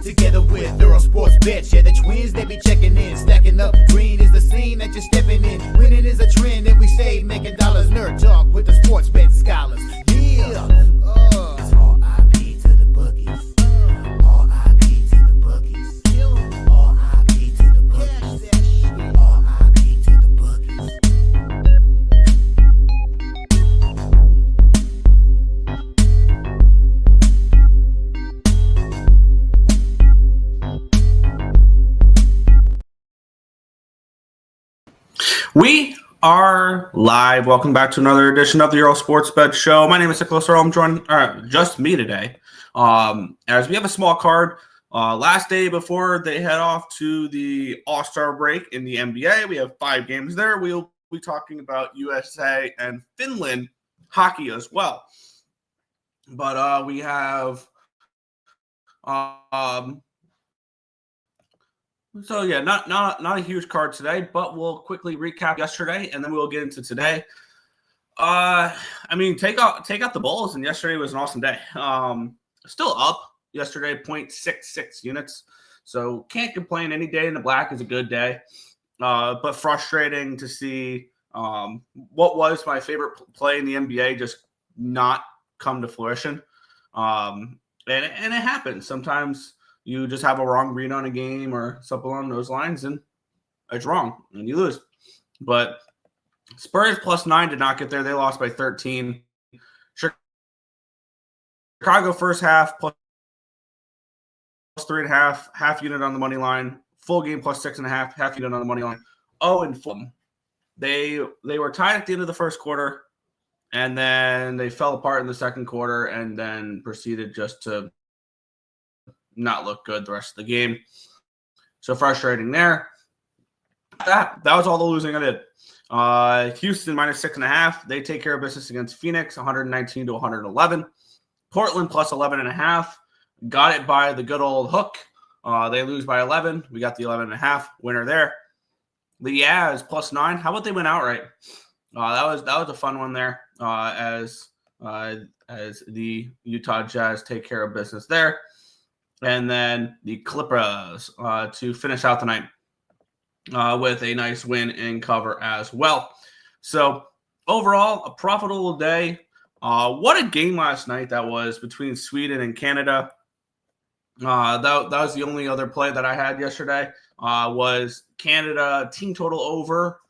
together with Earle Sports Bets. Yeah, the twins, they be checking in. Stacking up green is the scene that you're stepping in. Winning is a trend and we stay making dollars. Nerd talk with the sports bet scholars. Yeah. It's R.I.P. to the bookies. R.I.P. to the bookies. R.I.P. to the bookies. R.I.P. to the bookies. We are live. Welcome back to another edition of the Earle Sports Bet Show. My name is Nicholas Earle. I'm joined, just me today. As we have a small card. Last day before they head off to the All-Star break in the NBA. We have 5 games there. We'll be talking about USA and Finland hockey as well. But we have so yeah, not a huge card today, but we'll quickly recap yesterday and then we'll get into today. Take out the Bulls, and yesterday was an awesome day. Still up yesterday, 0.66 units. So can't complain. Any day in the black is a good day. But frustrating to see what was my favorite play in the NBA just not come to fruition. And it happens. Sometimes you just have a wrong read on a game or something along those lines, and it's wrong, and you lose. But Spurs +9 did not get there. They lost by 13. Chicago first half +3.5, half unit on the money line. Full game +6.5, half unit on the money line. And Fulham. They were tied at the end of the first quarter, and then they fell apart in the second quarter, and then proceeded just to not look good the rest of the game. So frustrating there. That was all the losing I did. Houston -6.5. They take care of business against Phoenix, 119-111. Portland +11.5. Got it by the good old hook. They lose by 11. We got the 11.5 winner there. The Jazz +9. How about they win outright? That was a fun one there. As the Utah Jazz take care of business there. And then the Clippers to finish out the night with a nice win and cover as well. So overall, a profitable day. What a game last night that was between Sweden and Canada. That was the only other play that I had yesterday. Was Canada team total over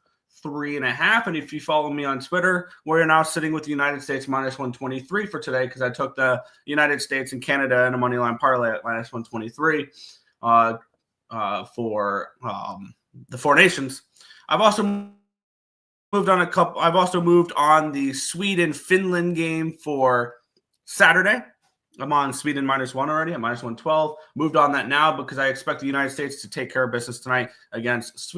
3.5. And if you follow me on Twitter, we're now sitting with the United States -123 for today, because I took the United States and Canada in a money line parlay at -123 for the Four Nations. I've also moved on the Sweden-Finland game for Saturday. I'm on Sweden -1 already at -112. Moved on that now because I expect the United States to take care of business tonight against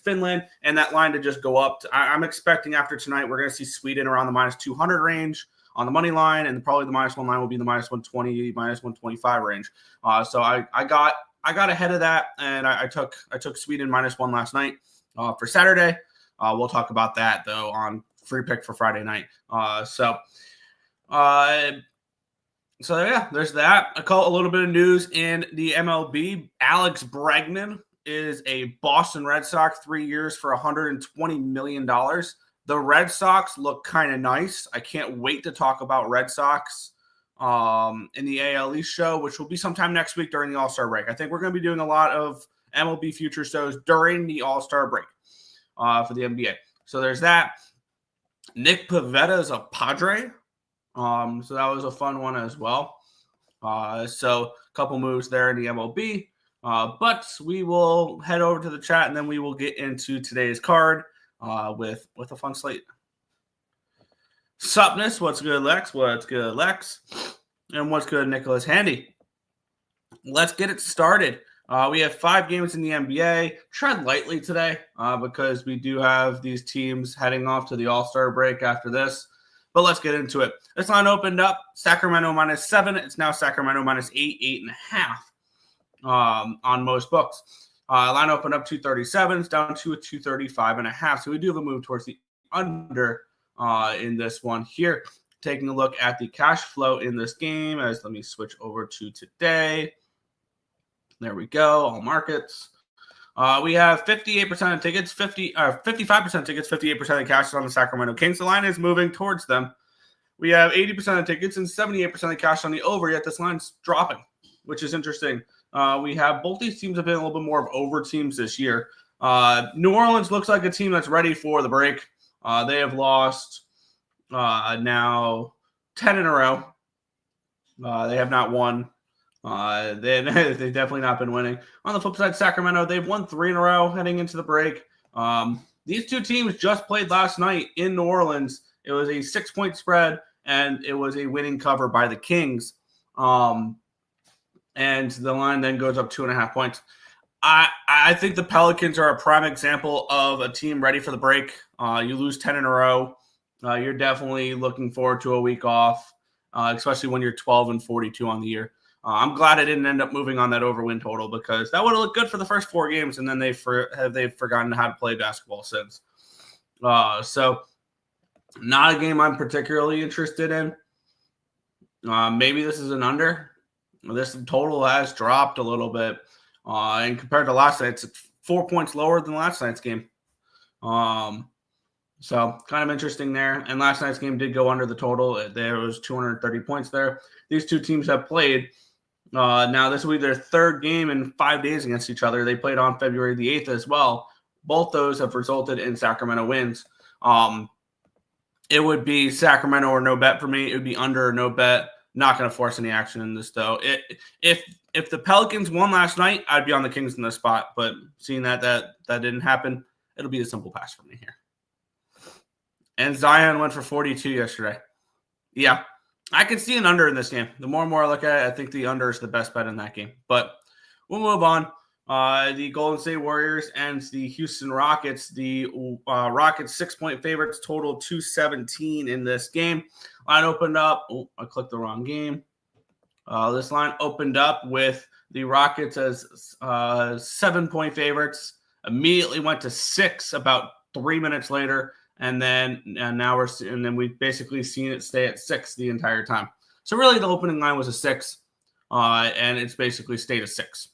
Finland, and that line to just go up. I'm expecting after tonight we're going to see Sweden around the -200 range on the money line, and probably the -1 line will be the -120, -125 range. So I got ahead of that, and I took Sweden -1 last night for Saturday. We'll talk about that though on free pick for Friday night. So yeah, there's that. A little bit of news in the MLB. Alex Bregman is a Boston Red Sox, 3 years for $120 million. The Red Sox look kind of nice. I can't wait to talk about Red Sox in the AL East show, which will be sometime next week during the All-Star break. I think we're going to be doing a lot of MLB future shows during the All-Star break for the NBA. So there's that. Nick Pivetta is a Padre. So that was a fun one as well. So a couple moves there in the MLB. But we will head over to the chat, and then we will get into today's card with a fun slate. Supness, what's good, Lex? What's good, Lex? And what's good, Nicholas Handy? Let's get it started. We have 5 games in the NBA. Tread lightly today because we do have these teams heading off to the All-Star break after this. But let's get into it. This line opened up Sacramento -7. It's now Sacramento -8, 8.5 on most books. Line opened up 237. It's down to a 235.5. So we do have a move towards the under in this one here. Taking a look at the cash flow in this game, as let me switch over to today. There we go. All markets. We have 58% of tickets, 55% tickets, 58% of cash on the Sacramento Kings. The line is moving towards them. We have 80% of tickets and 78% of cash on the over, yet this line's dropping, which is interesting. We have both these teams have been a little bit more of over teams this year. New Orleans looks like a team that's ready for the break. They have lost now 10 in a row. They have not won. They've definitely not been winning. On the flip side, Sacramento, they've won 3 in a row heading into the break. These two teams just played last night in New Orleans. It was a 6-point spread, and it was a winning cover by the Kings. And the line then goes up 2.5 points. I think the Pelicans are a prime example of a team ready for the break. You lose 10 in a row. You're definitely looking forward to a week off, especially when you're 12-42 on the year. I'm glad I didn't end up moving on that over-win total because that would have looked good for the first 4 games, and then they've forgotten how to play basketball since. So not a game I'm particularly interested in. Maybe this is an under. This total has dropped a little bit. And compared to last night, it's 4 points lower than last night's game. So kind of interesting there. And last night's game did go under the total. There was 230 points there. These two teams have played. Now, this will be their 3rd game in 5 days against each other. They played on February the 8th as well. Both those have resulted in Sacramento wins. It would be Sacramento or no bet for me. It would be under or no bet. Not going to force any action in this, though. If the Pelicans won last night, I'd be on the Kings in this spot. But seeing that didn't happen, it'll be a simple pass for me here. And Zion went for 42 yesterday. Yeah, I can see an under in this game. The more and more I look at it, I think the under is the best bet in that game. But we'll move on. The Golden State Warriors and the Houston Rockets. The Rockets 6-point favorites, total 217 in this game. Line opened up. Oh, I clicked the wrong game. This line opened up with the Rockets as 7-point favorites. Immediately went to 6 about 3 minutes later, and then we've basically seen it stay at 6 the entire time. So really, the opening line was a 6, and it's basically stayed a 6.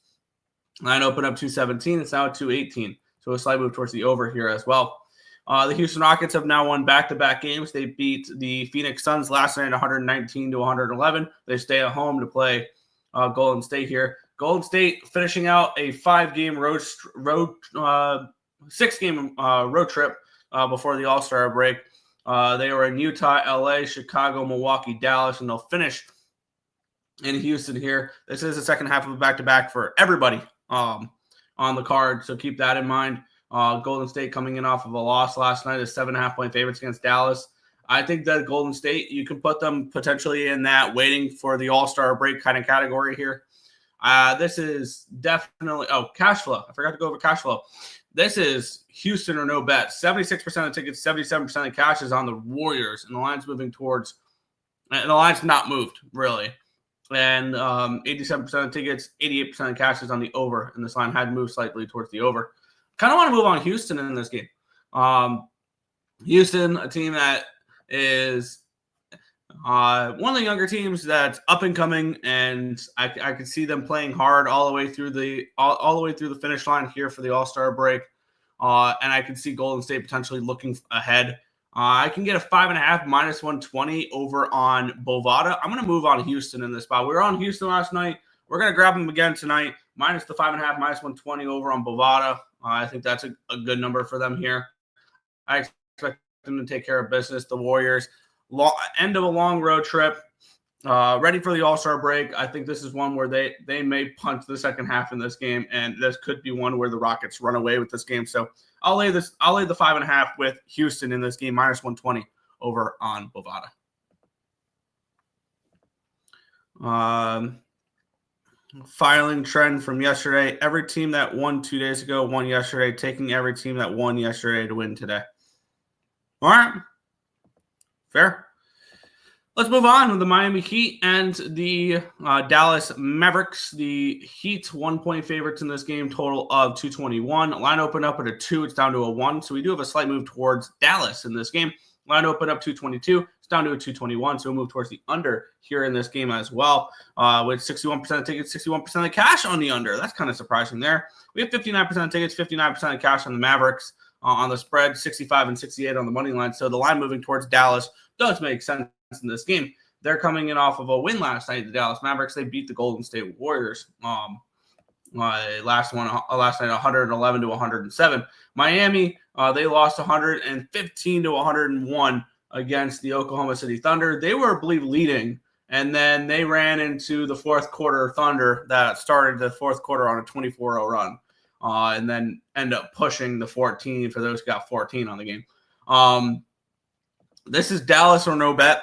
Line opened up 217. It's now at 218. So a slight move towards the over here as well. The Houston Rockets have now won back-to-back games. They beat the Phoenix Suns last night 119-111. They stay at home to play Golden State here. Golden State finishing out a 6-game road trip before the All-Star break. They were in Utah, LA, Chicago, Milwaukee, Dallas, and they'll finish in Houston here. This is the second half of a back-to-back for everybody on the card, so keep that in mind. Golden State coming in off of a loss last night as 7.5-point favorites against Dallas. I think that Golden State, you can put them potentially in that waiting for the All-Star break kind of category here. This is definitely – cash flow. I forgot to go over cash flow. This is Houston or no bet. 76% of tickets, 77% of cash is on the Warriors, and the line's moving towards – and the line's not moved, really. And 87% of tickets, 88% of cash is on the over, and this line had moved slightly towards the over. Kind of want to move on Houston in this game. Houston, a team that is one of the younger teams that's up and coming, and I could see them playing hard all the way through the finish line here for the All-Star break. And I can see Golden State potentially looking ahead. I can get a 5.5 minus 120 over on Bovada. I'm going to move on Houston in this spot. We were on Houston last night. We're going to grab them again tonight. Minus the 5.5, minus 120 over on Bovada. I think that's a good number for them here. I expect them to take care of business. The Warriors, end of a long road trip, ready for the All-Star break. I think this is one where they may punt the second half in this game, and this could be one where the Rockets run away with this game. So I'll lay the 5.5 with Houston in this game, minus 120 over on Bovada. Filing trend from yesterday. Every team that won 2 days ago won yesterday, taking every team that won yesterday to win today. All right. Fair. Let's move on with the Miami Heat and the Dallas Mavericks. The Heat 1-point favorites in this game, total of 221. Line opened up at a 2. It's down to a 1. So we do have a slight move towards Dallas in this game. Line opened up 222. It's down to a 221. So we'll move towards the under here in this game as well, with 61% of tickets, 61% of the cash on the under. That's kind of surprising there. We have 59% of tickets, 59% of cash on the Mavericks on the spread, 65 and 68 on the money line. So the line moving towards Dallas does make sense in this game. They're coming in off of a win last night. The Dallas Mavericks, they beat the Golden State Warriors. Last night, 111 to 107. Miami, they lost 115 to 101 against the Oklahoma City Thunder. They were, I believe, leading, and then they ran into the fourth quarter Thunder that started the fourth quarter on a 24-0 run, and then end up pushing the 14 for those who got 14 on the game. This is Dallas or no bet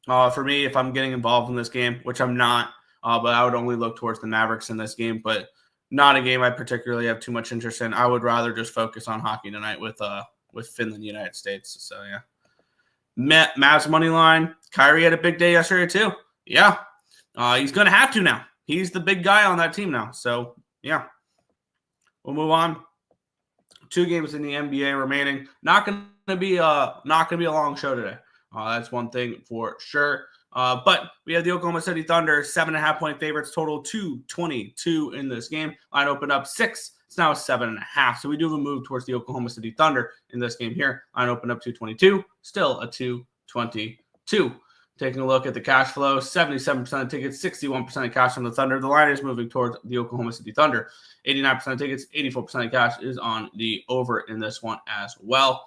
for me if I'm getting involved in this game, which I'm not, but I would only look towards the Mavericks in this game, but not a game I particularly have too much interest in. I would rather just focus on hockey tonight with Finland, United States. So, yeah. Mavs money line. Kyrie had a big day yesterday, too. Yeah. He's going to have to now. He's the big guy on that team now. So, yeah. We'll move on. 2 games in the NBA remaining. Not going to be a long show today. That's one thing for sure. But we have the Oklahoma City Thunder, 7.5-point favorites, total 222 in this game. Line opened up 6. It's now 7.5. So we do have a move towards the Oklahoma City Thunder in this game here. Line opened up 222, still a 222. Taking a look at the cash flow, 77% of tickets, 61% of cash on the Thunder. The line is moving towards the Oklahoma City Thunder. 89% of tickets, 84% of cash is on the over in this one as well.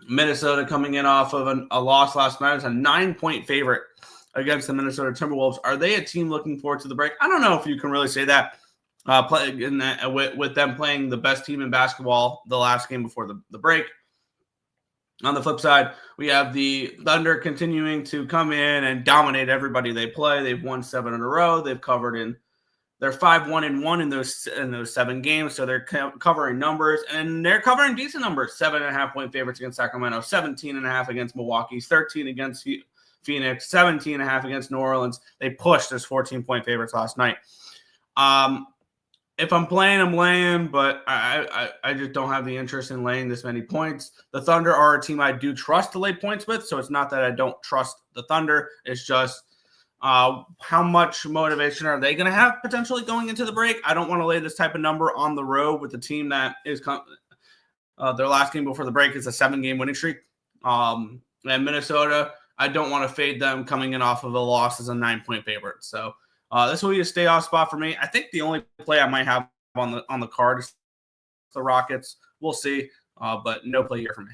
Minnesota coming in off of a loss last night. It's a 9-point favorite against the Minnesota Timberwolves. Are they a team looking forward to the break? I don't know if you can really say that, with them playing the best team in basketball the last game before the break. On the flip side, we have the Thunder continuing to come in and dominate everybody they play. They've won 7 in a row. They've covered in They're 5-1-1 in those 7 games, so they're covering numbers, and they're covering decent numbers. 7.5-point favorites against Sacramento, 17.5 against Milwaukee, 13 against Phoenix, 17.5 against New Orleans. They pushed as 14-point favorites last night. If I'm playing, I'm laying, but I just don't have the interest in laying this many points. The Thunder are a team I do trust to lay points with, so it's not that I don't trust the Thunder. It's just how much motivation are they going to have potentially going into the break? I don't want to lay this type of number on the road with the team that is their last game before the break is a 7-game winning streak. And Minnesota, I don't want to fade them coming in off of a loss as a 9-point favorite. So this will be a stay off spot for me. I think the only play I might have on the card is the Rockets. We'll see, but no play here for me.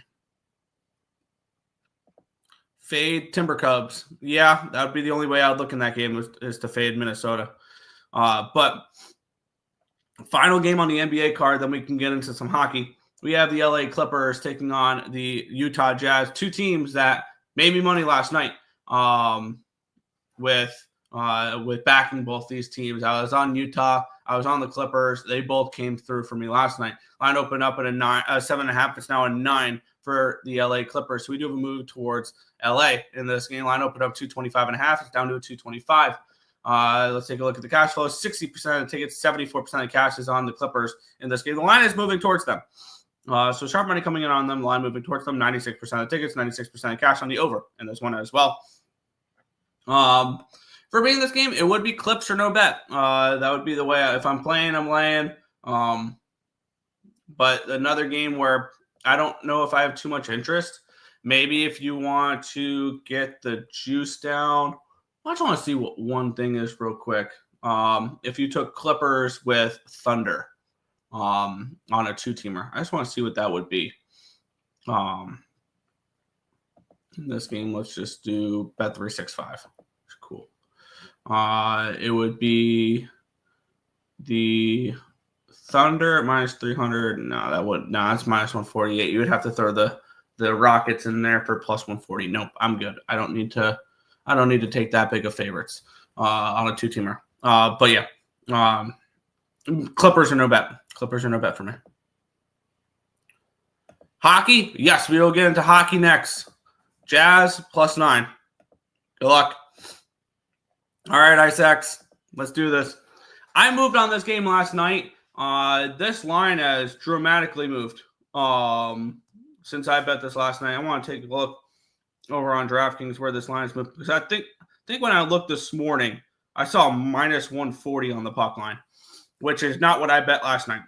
Fade Timber Cubs. Yeah, that would be the only way I would look in that game is to fade Minnesota. But final game on the NBA card, then we can get into some hockey. We have the LA Clippers taking on the Utah Jazz, 2 teams that made me money last night with backing both these teams. I was on Utah. I was on the Clippers. They both came through for me last night. Line opened up at a 7.5. It's now a 9 for the LA Clippers. So we do have a move towards LA in this game. Line opened up 225.5. It's down to a 225. Let's take a look at the cash flow. 60% of tickets, 74% of cash is on the Clippers in this game. The line is moving towards them. So sharp money coming in on them. The line moving towards them. 96% of tickets, 96% of cash on the over in this one as well. For me in this game, it would be clips or no bet. That would be the way. If I'm playing, I'm laying. But another game where I don't know if I have too much interest. Maybe if you want to get the juice down. I just want to see what one thing is real quick. If you took Clippers with Thunder on a 2-teamer, I just want to see what that would be. In this game, let's just do bet 365. Cool. It would be the Thunder minus 300. No, that's minus 148. You would have to throw the Rockets in there for plus 140. Nope, I'm good. I don't need to take that big of favorites on a 2-teamer. But yeah, Clippers are no bet. Clippers are no bet for me. Hockey, yes, we will get into hockey next. Jazz plus 9. Good luck. All right, Isaacs, let's do this. I moved on this game last night. This line has dramatically moved since I bet this last night. I want to take a look over on DraftKings where this line is moved. Because I think when I looked this morning, I saw minus 140 on the puck line, which is not what I bet last night.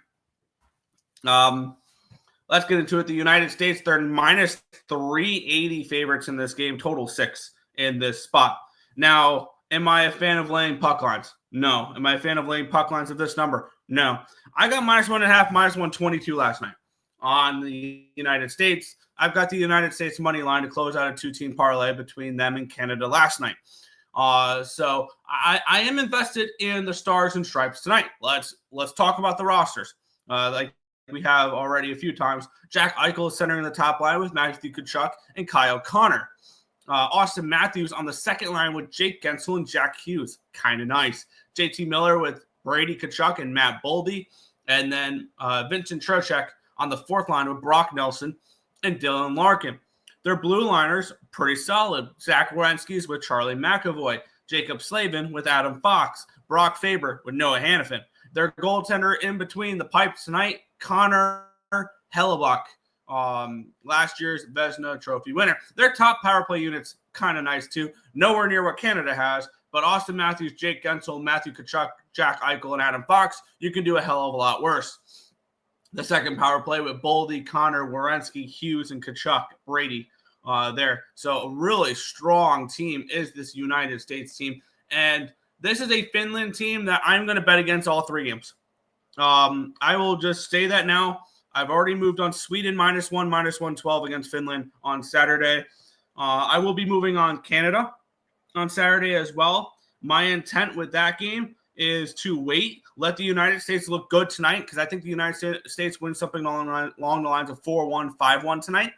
Let's get into it. The United States, they're minus 380 favorites in this game, total 6 in this spot. Now, am I a fan of laying puck lines? No. Am I a fan of laying puck lines of this number? No. I got minus 1.5, minus 122 last night on the United States. I've got the United States money line to close out a 2-team parlay between them and Canada last night. So I am invested in the Stars and Stripes tonight. Let's talk about the rosters. Like we have already a few times. Jack Eichel is centering the top line with Matthew Tkachuk and Kyle Connor. Austin Matthews on the second line with Jake Gensel and Jack Hughes. Kind of nice. JT Miller with Brady Tkachuk and Matt Boldy. And then Vincent Trocheck on the fourth line with Brock Nelson and Dylan Larkin. Their blue liners, pretty solid. Zach Werenski's with Charlie McAvoy. Jacob Slavin with Adam Fox. Brock Faber with Noah Hannafin. Their goaltender in between the pipes tonight, Connor Hellebuyck, last year's Vezina Trophy winner. Their top power play unit's kind of nice too. Nowhere near what Canada has, but Austin Matthews, Jake Gensel, Matthew Tkachuk, Jack Eichel, and Adam Fox, you can do a hell of a lot worse. The second power play with Boldy, Connor, Werenski, Hughes, and Tkachuk, Brady there. So a really strong team is this United States team. And this is a Finland team that I'm going to bet against all 3 games. I will just say that now. I've already moved on Sweden -1, -112 against Finland on Saturday. I will be moving on Canada on Saturday as well. My intent with that game is to wait, let the United States look good tonight, because I think the United States wins something along the lines of 4-1, 5-1 tonight.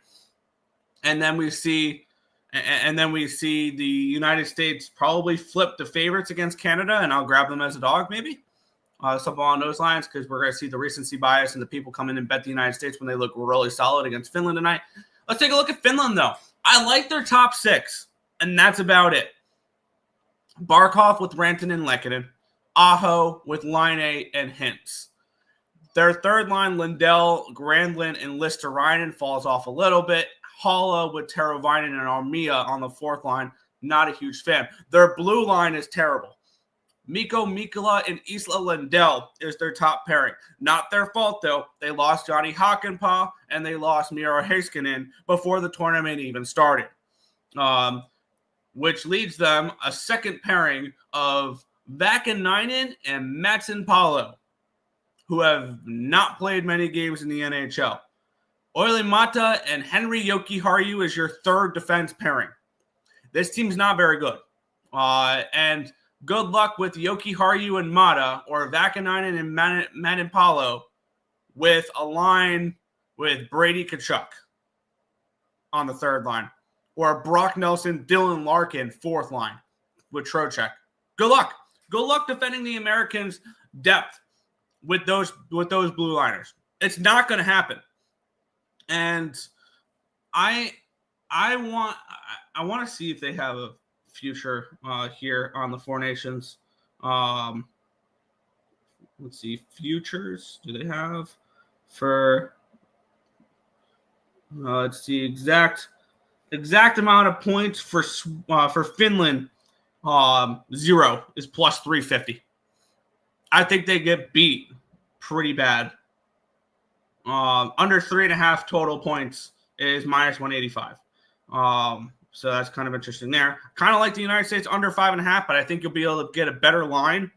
And then we see the United States probably flip the favorites against Canada, and I'll grab them as a dog maybe. Something along those lines, because we're going to see the recency bias and the people come in and bet the United States when they look really solid against Finland tonight. Let's take a look at Finland, though. I like their top 6, and that's about it. Barkov with Rantanen and Lehkonen. Aho with Laine and Hintz. Their third line, Lindell, Granlund, and Lister-Ryan falls off a little bit. Haula with Teravainen and Armia on the fourth line. Not a huge fan. Their blue line is terrible. Mikko Mikkola and Isla Lindell is their top pairing. Not their fault, though. They lost Johnny Hakanpää and they lost Miro Heiskanen before the tournament even started, which leads them a second pairing of Vakanainen and Matson Paulo, who have not played many games in the NHL. Oile Mata and Henri Jokiharju is your third defense pairing. This team's not very good. And good luck with Jokiharju and Mata, or Vakanainen and Manipalo with a line with Brady Tkachuk on the third line, or Brock Nelson, Dylan Larkin, fourth line with Trocheck. Good luck. Good luck defending the Americans' depth with those blue liners. It's not going to happen. And I want to see if they have a future here on the Four Nations. Let's see, futures. Do they have for? Let's see, exact amount of points for Finland. 0 is plus 350. I think they get beat pretty bad. Under 3.5 total points is minus 185. So that's kind of interesting there. Kind of like the United States under 5.5, but I think you'll be able to get a better line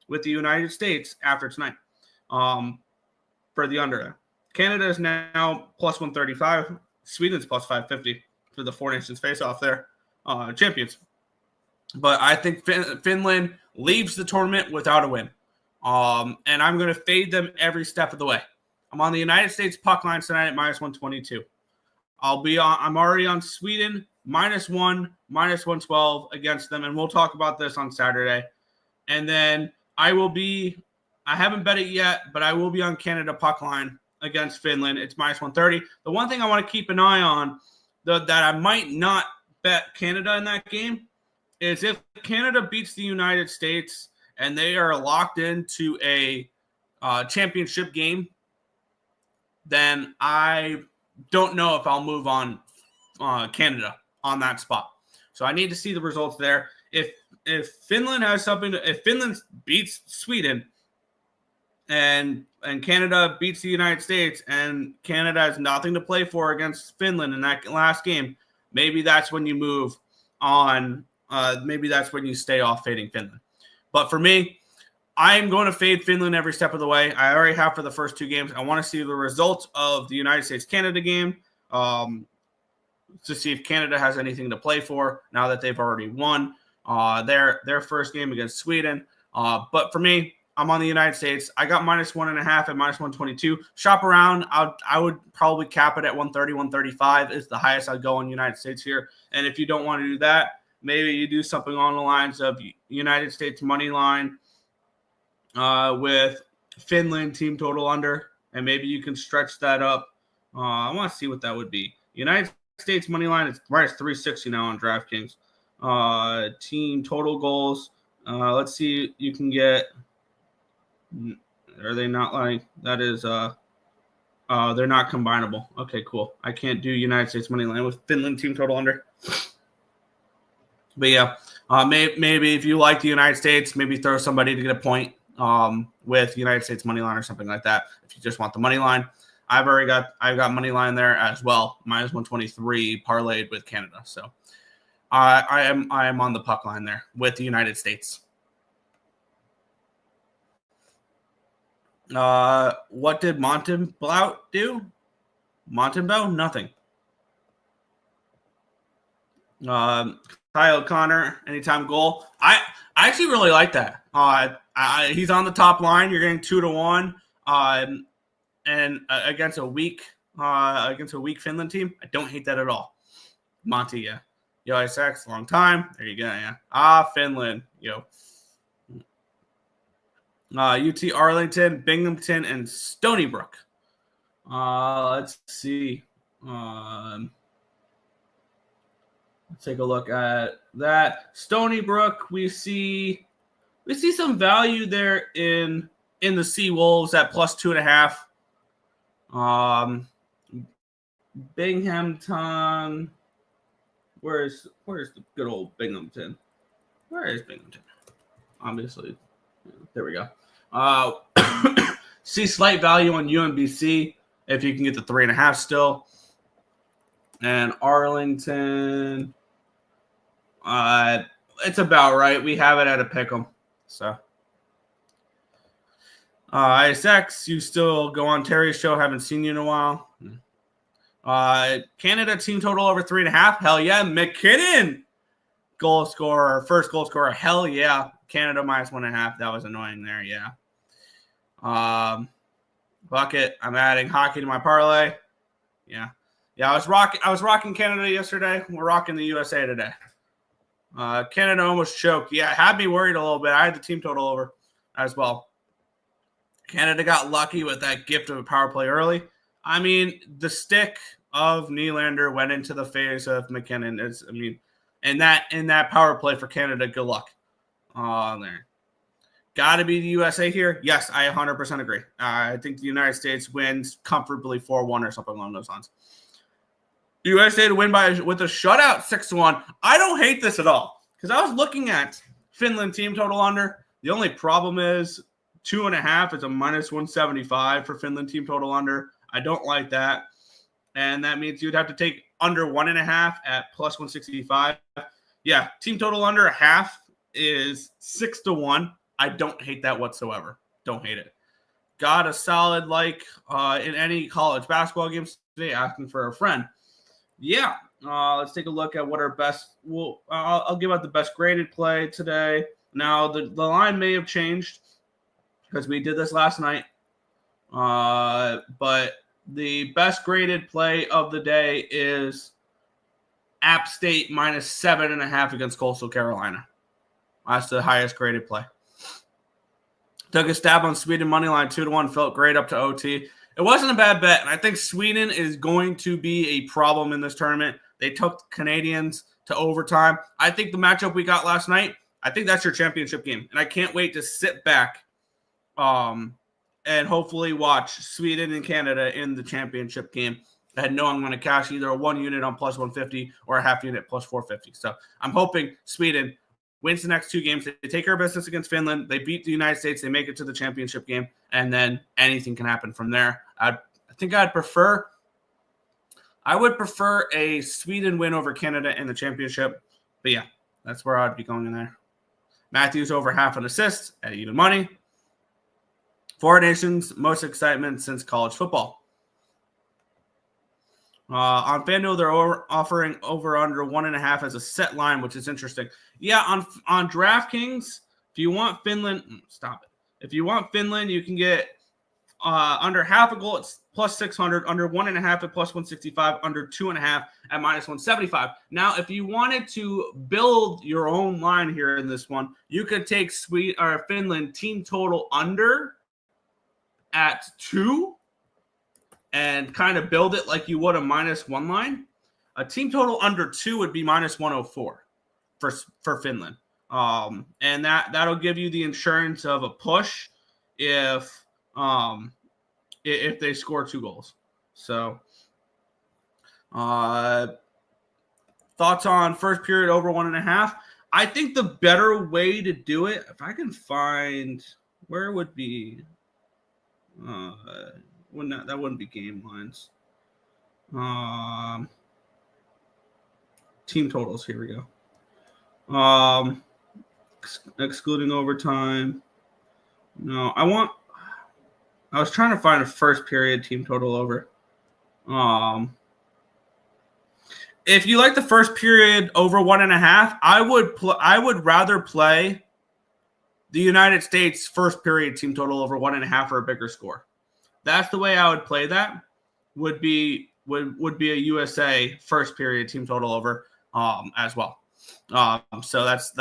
with the United States after tonight for the under. Canada is now plus 135. Sweden's plus 550 for the Four Nations face-off there. Champions. But I think Finland leaves the tournament without a win. And I'm going to fade them every step of the way. I'm on the United States puck line tonight at minus 122. I'm already on Sweden, -1, minus 112 against them. And we'll talk about this on Saturday. And then I haven't bet it yet, but I will be on Canada puck line against Finland. It's minus 130. The one thing I want to keep an eye on that I might not bet Canada in that game is if Canada beats the United States and they are locked into a championship game, then I don't know if I'll move on Canada on that spot. So I need to see the results there. If Finland has something, if Finland beats Sweden and Canada beats the United States and Canada has nothing to play for against Finland in that last game, maybe that's when you move on. Maybe that's when you stay off fading Finland. But for me, I'm going to fade Finland every step of the way. I already have for the first 2 games. I want to see the results of the United States-Canada game to see if Canada has anything to play for now that they've already won their first game against Sweden. But for me, I'm on the United States. I got -1.5 at -122. Shop around. I would probably cap it at 130, 135 is the highest I'd go on United States here. And if you don't want to do that, maybe you do something along the lines of United States money line with Finland team total under, and maybe you can stretch that up. I want to see what that would be. United States money line is right at 360 now on DraftKings. Team total goals. Let's see. You can get. Are they not like that? Is they're not combinable. Okay, cool. I can't do United States money line with Finland team total under. But yeah, maybe if you like the United States, maybe throw somebody to get a point with United States money line or something like that. If you just want the money line, I've got money line there as well, -123 parlayed with Canada. So I am on the puck line there with the United States. What did Montembeault do? Montembeault, nothing. Kyle Connor, anytime goal. I actually really like that. He's on the top line. You're getting 2-1, and against a weak Finland team. I don't hate that at all. Monty, yeah. Yo, Isaacs, long time. There you go. Yeah. Finland. Yo. UT Arlington, Binghamton, and Stony Brook. Let's see. Let's take a look at that. Stony Brook, we see some value there in the Sea Wolves at +2.5. Binghamton. Where's the good old Binghamton? Where is Binghamton? Obviously. There we go. See slight value on UMBC if you can get the 3.5 still. And Arlington, it's about right. We have it at a pick'em. So, ISX, you still go on Terry's show. Haven't seen you in a while. Canada team total over 3.5. Hell yeah, McKinnon, goal scorer, first goal scorer. Hell yeah, Canada -1.5. That was annoying there. Yeah. Bucket. I'm adding hockey to my parlay. Yeah. Yeah, I was rocking Canada yesterday. We're rocking the USA today. Canada almost choked. Yeah, it had me worried a little bit. I had the team total over as well. Canada got lucky with that gift of a power play early. I mean, the stick of Nylander went into the face of McKinnon. In that power play for Canada, good luck. There. Got to be the USA here? Yes, I 100% agree. I think the United States wins comfortably 4-1 or something along those lines. USA to win with a shutout 6-1. I don't hate this at all because I was looking at Finland team total under. The only problem is 2.5 is a -175 for Finland team total under. I don't like that. And that means you'd have to take under 1.5 at +165. Yeah, team total under 0.5 is 6-1. I don't hate that whatsoever. Don't hate it. Got a solid in any college basketball games today, asking for a friend. Yeah, let's take a look at what our best. I'll give out the best graded play today. Now the line may have changed because we did this last night, but the best graded play of the day is App State -7.5 against Coastal Carolina. That's the highest graded play. Took a stab on Sweden money line 2-1. Felt great up to OT. It wasn't a bad bet, and I think Sweden is going to be a problem in this tournament. They took the Canadians to overtime. I think the matchup we got last night, I think that's your championship game, and I can't wait to sit back and hopefully watch Sweden and Canada in the championship game that know I'm going to cash either a 1 unit on plus 150 or a half unit plus 450. So I'm hoping Sweden wins the next 2 games. They take care of business against Finland. They beat the United States. They make it to the championship game, and then anything can happen from there. I would prefer a Sweden win over Canada in the championship. But yeah, that's where I'd be going in there. Matthews over half an assist at even money. 4 nations, most excitement since college football. On FanDuel, they're offering over under 1.5 as a set line, which is interesting. Yeah, on DraftKings, if you want Finland, stop it. If you want Finland, you can get under half a goal, it's plus 600, under 1.5 at plus 165, under 2.5 at minus 175. Now, if you wanted to build your own line here in this one, you could take Finland team total under at 2 and kind of build it like you would a -1 line. A team total under 2 would be minus 104 for Finland. And that'll give you the insurance of a push if they score 2 goals. So thoughts on first period over 1.5? I think the better way to do it, if I can find where it would be, that wouldn't be game lines. Team totals. Here we go. Excluding overtime. No, I was trying to find a first period team total over. If you like the first period over 1.5, I would rather play the United States first period team total over 1.5 or a bigger score. That's the way I would play that. Would be a USA first period team total over as well. So that's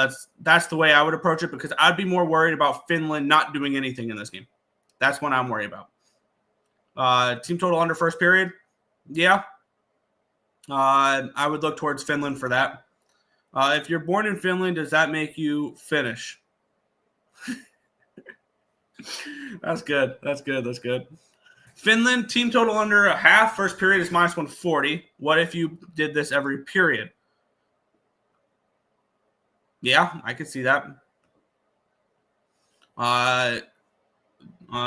the way I would approach it, because I'd be more worried about Finland not doing anything in this game. That's what I'm worried about. Team total under first period, yeah. I would look towards Finland for that. If you're born in Finland, does that make you Finnish? That's good. Finland, team total under a half. First period is minus 140. What if you did this every period? Yeah, I could see that.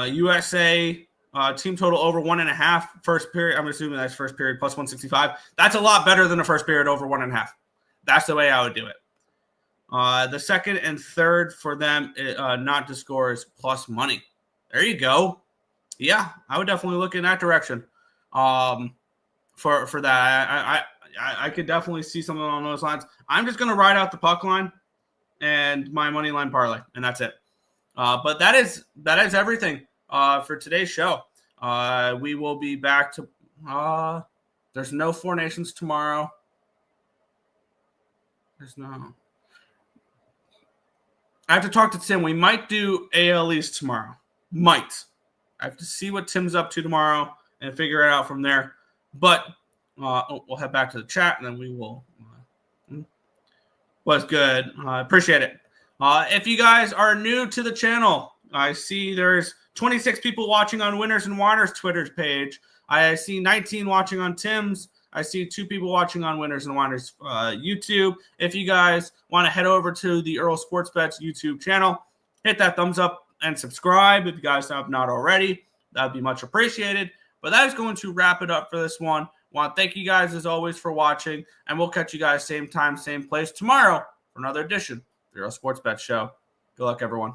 USA, team total over 1.5. First period, I'm assuming that's first period plus 165. That's a lot better than a first period over 1.5. That's the way I would do it. The second and third for them, not to score, is plus money. There you go. Yeah, I would definitely look in that direction. For that, I could definitely see something along those lines. I'm just going to ride out the puck line and my money line parlay, and that's it. But that is everything for today's show. We will be back to. There's no 4 nations tomorrow. There's no. I have to talk to Tim. We might do AL East tomorrow. Might. I have to see what Tim's up to tomorrow and figure it out from there. But we'll head back to the chat, and then we will. Was good. I appreciate it. If you guys are new to the channel, I see there's 26 people watching on Winners and Whiners Twitter's page. I see 19 watching on Tim's. I see 2 people watching on Winners and Whiners YouTube. If you guys want to head over to the Earle Sports Bets YouTube channel, hit that thumbs up and subscribe if you guys have not already. That would be much appreciated. But that is going to wrap it up for this one. Want to thank you guys as always for watching, and we'll catch you guys same time, same place tomorrow for another edition of the Earle Sports Bet Show. Good luck, everyone.